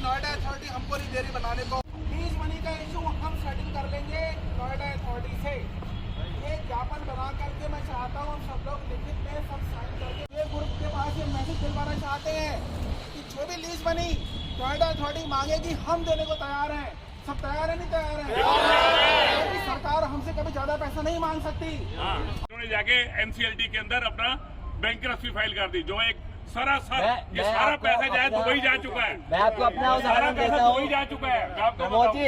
Noida authority हमको नहीं दे रही बनाने को। लीज मनी का इशू हम सेटल कर लेंगे नोएडा अथॉरिटी से। ये ज्ञापन बना करके मैं चाहता हूँ हम सब लोग लिखित में सब साइन करके ये ग्रुप के पास ये मैसेज दिलवाना चाहते हैं कि जो भी लीज मनी नोएडा अथॉरिटी मांगेगी हम देने को तैयार हैं। सब तैयार है, नहीं तैयार है? सरकार हमसे कभी ज्यादा पैसा नहीं मांग सकती। उन्होंने जाके एनसीएलटी के अंदर अपना बैंकरप्सी फाइल कर दी, जो एक सरासर ये सारा पैसा जाए दुबई जा चुका है। मैं आपको अपना उदाहरण देता हूँ, दुबई जा चुका है। प्रमोद जी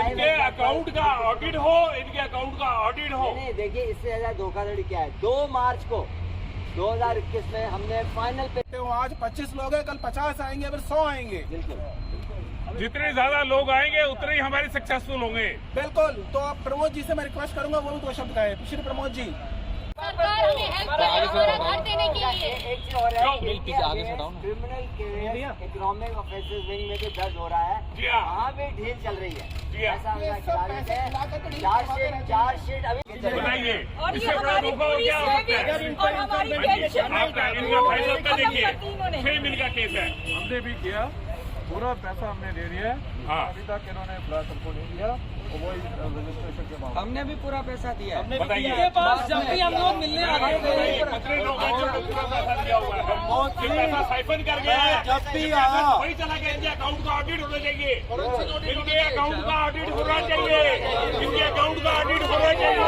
इनके अकाउंट का ऑडिट हो, इनके अकाउंट का ऑडिट हो। नहीं, देखिए इससे ज्यादा धोखाधड़ी क्या है। 2 मार्च को 2021 में हमने फाइनल पे आज 25 लोग हैं, कल 50 आएंगे, फिर 100 आएंगे। जितने ज्यादा लोग आएंगे उतने ही हमारे सक्सेसफुल होंगे। बिल्कुल। तो आप प्रमोद जी से मैं रिक्वेस्ट करूंगा वो भी 2 शब्द कहे। श्री प्रमोद जी, सरकार हमें हेल्प करे हमारा घर देने के लिए। एक चीज और है, criminal case economic offences wing में जो दर्ज हो रहा है, वहाँ भी ढील चल रही है। ऐसा चार्जशीट अभी बताइए, और ये इससे बड़ा हमारी धोखा और पूरी क्या हो सकता है? सेविंग्स और हमारी पेंशन आपका इनका फाइल होता देखिए, 6 मिल का केस है। हमने भी किया, पूरा पैसा हमने दे दिया है। हाँ। अभी तक इन्होंने फ्लैट हमको नहीं दिया, और वो रजिस्ट्रेशन के बाद हमने भी पूरा पैसा दिया है। बताइए, इनके पास जब भी हम लोग मिलने आते हैं कितने लोग हैं जो पूरा पैसा दिया हुआ है? ये पैसा साइफन कर गया है। जब भी वही चला गया। इनके अकाउंट का ऑडिट होना चाहिए, इनके अकाउंट का ऑडिट होना चाहिए, इनके अकाउंट का ऑडिट होना चाहिए,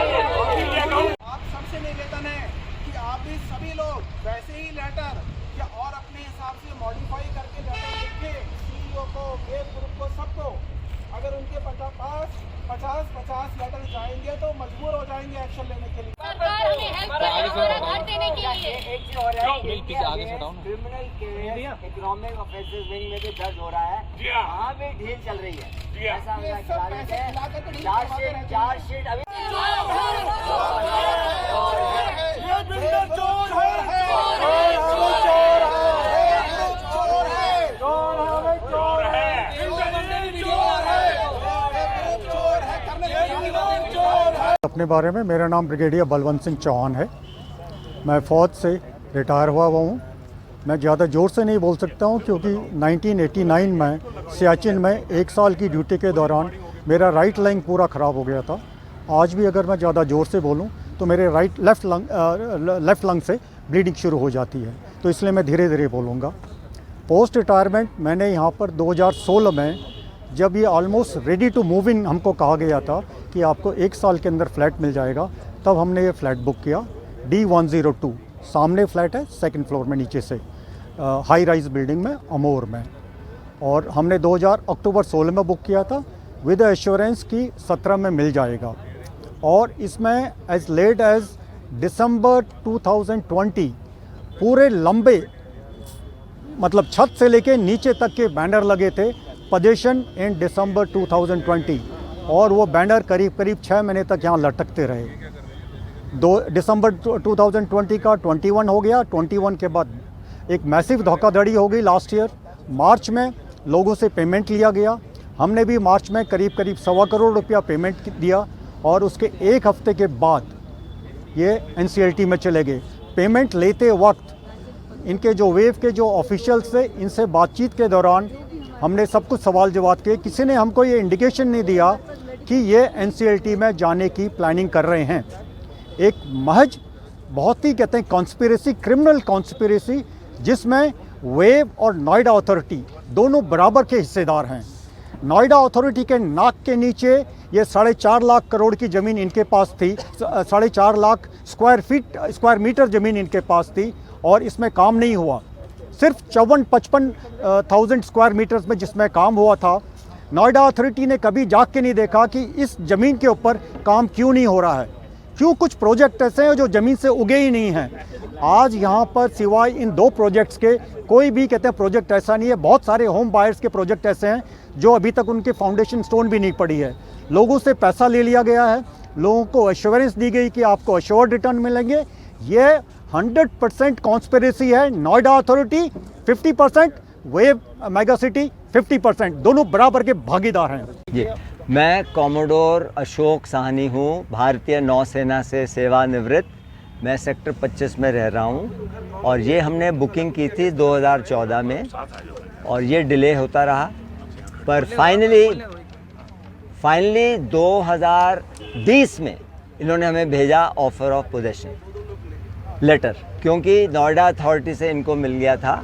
इनके अकाउंट। आप सबसे निवेदन है कि आप भी सभी लोग वैसे ही लेटर या और अपने हिसाब से मॉडिफाई करके लेटर लिखें सीईओ को, वेब ग्रुप को, सबको। अगर उनके पास 50 लेटर जाएंगे तो मजबूर हो जाएंगे एक्शन लेने के लिए। सरकार हमें हेल्प करे हमारा घर देने के लिए। एक चीज और है, criminal case economic offences wing में जो दर्ज हो रहा है, वहाँ भी ढील चल रही है। ऐसा चार्जशीट अभी अपने बारे में, मेरा नाम ब्रिगेडियर बलवंत सिंह चौहान है। मैं फ़ौज से रिटायर हुआ हूँ। मैं ज़्यादा ज़ोर से नहीं बोल सकता हूँ क्योंकि 1989 में सियाचिन में 1 साल की ड्यूटी के दौरान मेरा राइट लंग पूरा ख़राब हो गया था। आज भी अगर मैं ज़्यादा ज़ोर से बोलूँ तो मेरे लेफ़्ट लंग से ब्लीडिंग शुरू हो जाती है, तो इसलिए मैं धीरे धीरे बोलूँगा। पोस्ट रिटायरमेंट मैंने यहाँ पर 2016 में, जब ये almost ready to move in हमको कहा गया था कि आपको 1 साल के अंदर फ्लैट मिल जाएगा, तब हमने ये फ्लैट बुक किया। D102 सामने फ्लैट है, 2nd फ्लोर में नीचे से, हाई राइज बिल्डिंग में, अमोर में। और हमने अक्टूबर 16 में बुक किया था विद एश्योरेंस की 17 में मिल जाएगा। और इसमें एज लेट एज दिसंबर 2020 पूरे लंबे, मतलब छत से लेके नीचे तक के बैनर लगे थे, पोजीशन इन दिसंबर 2020, और वो बैनर करीब 6 महीने तक यहाँ लटकते रहे। दिसंबर 2020 का 21 हो गया। 21 के बाद एक मैसिव धोखाधड़ी हो गई लास्ट ईयर। मार्च में लोगों से पेमेंट लिया गया। हमने भी मार्च में करीब 1.25 करोड़ रुपया पेमेंट दिया, और उसके 1 हफ्ते के बाद ये एनसीएलटी में चले गए। पेमेंट लेते वक्त इनके जो वेव के जो ऑफिशियल्स थे, इनसे बातचीत के दौरान हमने सब कुछ सवाल जवाब किए। किसी ने हमको ये इंडिकेशन नहीं दिया कि ये एनसीएलटी में जाने की प्लानिंग कर रहे हैं। एक महज बहुत ही कहते हैं कॉन्स्पिरेसी, क्रिमिनल कॉन्स्पिरेसी, जिसमें वेव और नोएडा अथॉरिटी दोनों बराबर के हिस्सेदार हैं। नोएडा अथॉरिटी के नाक के नीचे ये 4.5 लाख करोड़ की ज़मीन इनके पास थी, 4.5 लाख स्क्वायर मीटर ज़मीन इनके पास थी, और इसमें काम नहीं हुआ। सिर्फ 54-55,000 स्क्वायर मीटर्स में जिसमें काम हुआ था, नोएडा अथॉरिटी ने कभी जाग के नहीं देखा कि इस ज़मीन के ऊपर काम क्यों नहीं हो रहा है, क्यों कुछ प्रोजेक्ट ऐसे हैं जो ज़मीन से उगे ही नहीं हैं। आज यहाँ पर सिवाय इन 2 प्रोजेक्ट्स के कोई भी कहते हैं प्रोजेक्ट ऐसा नहीं है। बहुत सारे होम बायर्स के प्रोजेक्ट ऐसे हैं जो अभी तक उनके फाउंडेशन स्टोन भी नहीं पड़ी है। लोगों से पैसा ले लिया गया है, लोगों को एश्योरेंस दी गई कि आपको एश्योर्ड रिटर्न मिलेंगे। ये 100% कॉन्स्पिरेसी है। Noida authority 50%, wave mega city 50%, दोनों बराबर के भागीदार हैं। जी, मैं कॉमोडोर अशोक साहनी हूँ, भारतीय नौसेना से सेवानिवृत्त। मैं सेक्टर 25 में रह रहा हूँ और ये हमने बुकिंग की थी 2014 में और ये डिले होता रहा, पर फाइनली 2020 में इन्होंने हमें भेजा ऑफर ऑफ पोजेशन लेटर, क्योंकि नोएडा अथॉरिटी से इनको मिल गया था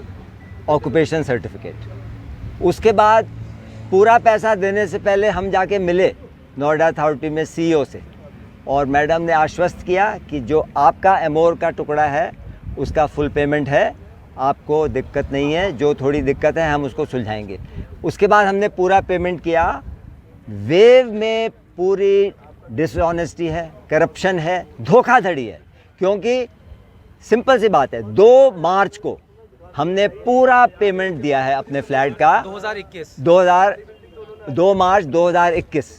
ऑक्यूपेशन सर्टिफिकेट। उसके बाद पूरा पैसा देने से पहले हम जाके मिले नोएडा अथॉरिटी में CEO से और मैडम ने आश्वस्त किया कि जो आपका एमोर का टुकड़ा है उसका फुल पेमेंट है, आपको दिक्कत नहीं है, जो थोड़ी दिक्कत है हम उसको सुलझाएंगे। उसके बाद हमने पूरा पेमेंट किया। वेव में पूरी डिसऑनेस्टी है, करप्शन है, धोखाधड़ी है, क्योंकि सिंपल सी बात है 2 मार्च को हमने पूरा पेमेंट दिया है अपने फ्लैट का 2 मार्च 2021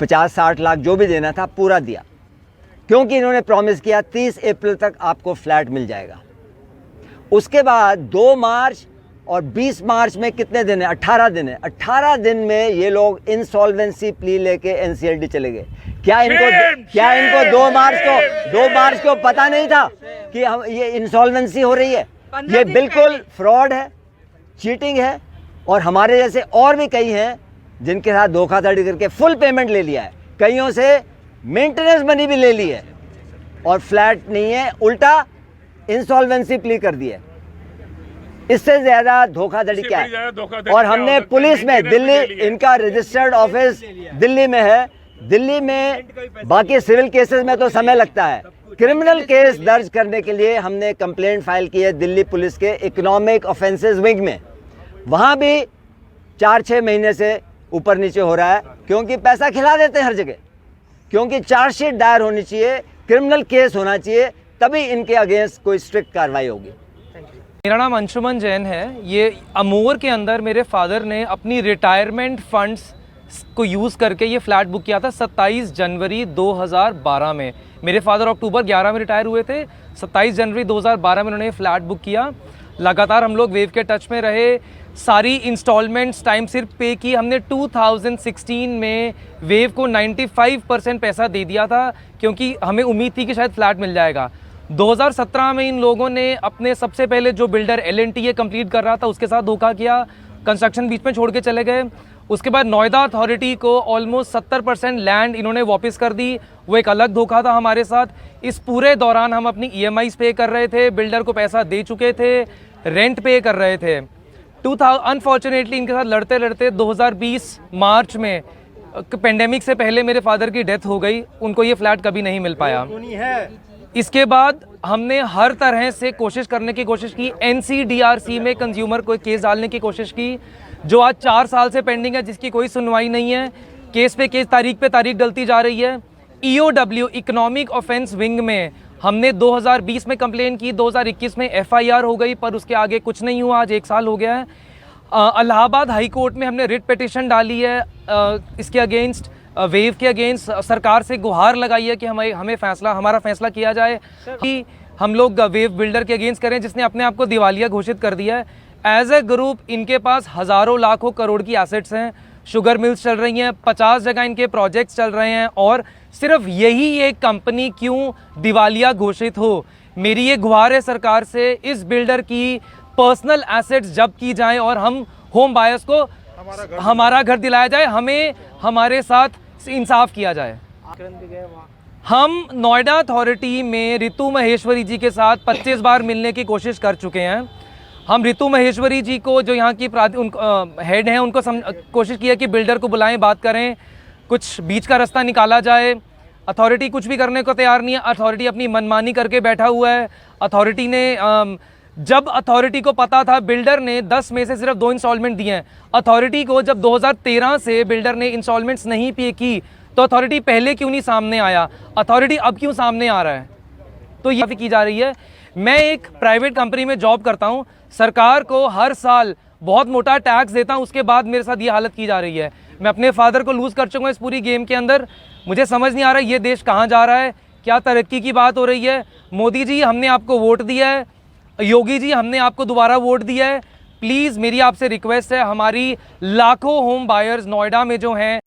50-60 लाख जो भी देना था पूरा दिया, क्योंकि इन्होंने प्रॉमिस किया 30 अप्रैल तक आपको फ्लैट मिल जाएगा। उसके बाद 2 मार्च और 20 मार्च में कितने दिन है? 18 दिन है। 18 दिन में ये लोग इंसॉल्वेंसी प्ली लेके NCLT चले गए। क्या इनको 2 मार्च को पता नहीं था कि हम ये इंसॉल्वेंसी हो रही है? ये बिल्कुल फ्रॉड है, चीटिंग है। और हमारे जैसे और भी कई हैं जिनके साथ धोखाधड़ी करके फुल पेमेंट ले लिया है, कईयों से मेंटेनेंस मनी भी ले ली है और फ्लैट नहीं है, उल्टा इंसॉल्वेंसी प्ली कर दी है। इससे ज्यादा धोखाधड़ी क्या है? और हमने पुलिस में दिल्ली, इनका रजिस्टर्ड ऑफिस दिल्ली में है, दिल्ली में बाकी सिविल केसेस में तो समय लगता है, क्रिमिनल केस दर्ज करने के लिए हमने कंप्लेंट फाइल की है दिल्ली पुलिस के इकोनॉमिक ऑफेंसेस विंग में। वहाँ भी 4-6 महीने से ऊपर नीचे हो रहा है, क्योंकि पैसा खिला देते हैं हर जगह। क्योंकि चार्जशीट दायर होनी चाहिए, क्रिमिनल केस होना चाहिए, तभी इनके अगेंस्ट कोई स्ट्रिक्ट कार्रवाई होगी। मेरा नाम अंशुमन जैन है। ये अमोर के अंदर मेरे फादर ने अपनी रिटायरमेंट फंड्स को यूज़ करके ये फ्लैट बुक किया था 27 जनवरी 2012 में। मेरे फादर अक्टूबर 11 में रिटायर हुए थे, 27 जनवरी 2012 में उन्होंने फ्लैट बुक किया। लगातार हम लोग वेव के टच में रहे, सारी इंस्टॉलमेंट्स टाइम सिर पे की। हमने 2016 में वेव को 95% पैसा दे दिया था, क्योंकि हमें उम्मीद थी कि शायद फ्लैट मिल जाएगा। 2017 में इन लोगों ने अपने सबसे पहले जो बिल्डर L&T ये कंप्लीट कर रहा था उसके साथ धोखा किया, कंस्ट्रक्शन बीच में छोड़ के चले गए। उसके बाद नोएडा अथॉरिटी को ऑलमोस्ट 70% लैंड इन्होंने वापस कर दी, वो एक अलग धोखा था हमारे साथ। इस पूरे दौरान हम अपनी EMIs पे कर रहे थे, बिल्डर को पैसा दे चुके थे, रेंट पे कर रहे थे। अनफॉर्चुनेटली इनके साथ लड़ते लड़ते 2020 मार्च में पेंडेमिक से पहले मेरे फादर की डेथ हो गई, उनको ये फ्लैट कभी नहीं मिल पाया। इसके बाद हमने हर तरह से कोशिश करने की कोशिश की, NCDRC में कंज्यूमर को केस डालने की कोशिश की, जो आज 4 साल से पेंडिंग है, जिसकी कोई सुनवाई नहीं है। केस पे केस, तारीख पे तारीख डलती जा रही है। EOW इकोनॉमिक ऑफेंस विंग में हमने 2020 में कंप्लेन की, 2021 में FIR हो गई, पर उसके आगे कुछ नहीं हुआ। आज 1 साल हो गया है। इलाहाबाद हाई कोर्ट में हमने रिट पिटिशन डाली है इसके अगेंस्ट, वेव के अगेंस्ट। सरकार से गुहार लगाई है कि हमारा फैसला किया जाए कि हम लोग वेव बिल्डर के अगेंस्ट करें, जिसने अपने आप को दिवालिया घोषित कर दिया है। एज ए ग्रुप इनके पास हज़ारों लाखों करोड़ की एसेट्स हैं, शुगर मिल्स चल रही हैं, 50 जगह इनके प्रोजेक्ट्स चल रहे हैं, और सिर्फ यही एक कंपनी क्यों दिवालिया घोषित हो। मेरी ये गुहार है सरकार से, इस बिल्डर की पर्सनल एसेट्स जब्त की जाएं और हम होम बायर्स को हमारा घर दिलाया जाए, हमें हमारे साथ इंसाफ किया जाए। हम नोएडा अथॉरिटी में रितु महेश्वरी जी के साथ 25 बार मिलने की कोशिश कर चुके हैं। हम रितु महेश्वरी जी को, जो यहाँ की हेड हैं, उनको कोशिश की है कि बिल्डर को बुलाएं, बात करें, कुछ बीच का रास्ता निकाला जाए। अथॉरिटी कुछ भी करने को तैयार नहीं है। अथॉरिटी अपनी मनमानी करके बैठा हुआ है। अथॉरिटी ने जब अथॉरिटी को पता था, बिल्डर ने 10 में से सिर्फ 2 इंस्टॉलमेंट दिए हैं। अथॉरिटी को जब 2013 से बिल्डर ने इंस्टॉलमेंट्स नहीं पे की, तो अथॉरिटी पहले क्यों नहीं सामने आया? अथॉरिटी अब क्यों सामने आ रहा है? तो ये की जा रही है। मैं एक प्राइवेट कंपनी में जॉब करता हूँ, सरकार को हर साल बहुत मोटा टैक्स देता हूँ, उसके बाद मेरे साथ ये हालत की जा रही है। मैं अपने फादर को लूज़ कर चुका हूँ इस पूरी गेम के अंदर। मुझे समझ नहीं आ रहा है ये देश कहाँ जा रहा है, क्या तरक्की की बात हो रही है। मोदी जी, हमने आपको वोट दिया है, योगी जी, हमने आपको दोबारा वोट दिया है। प्लीज़ मेरी आपसे रिक्वेस्ट है, हमारी लाखों होम बायर्स नोएडा में जो हैं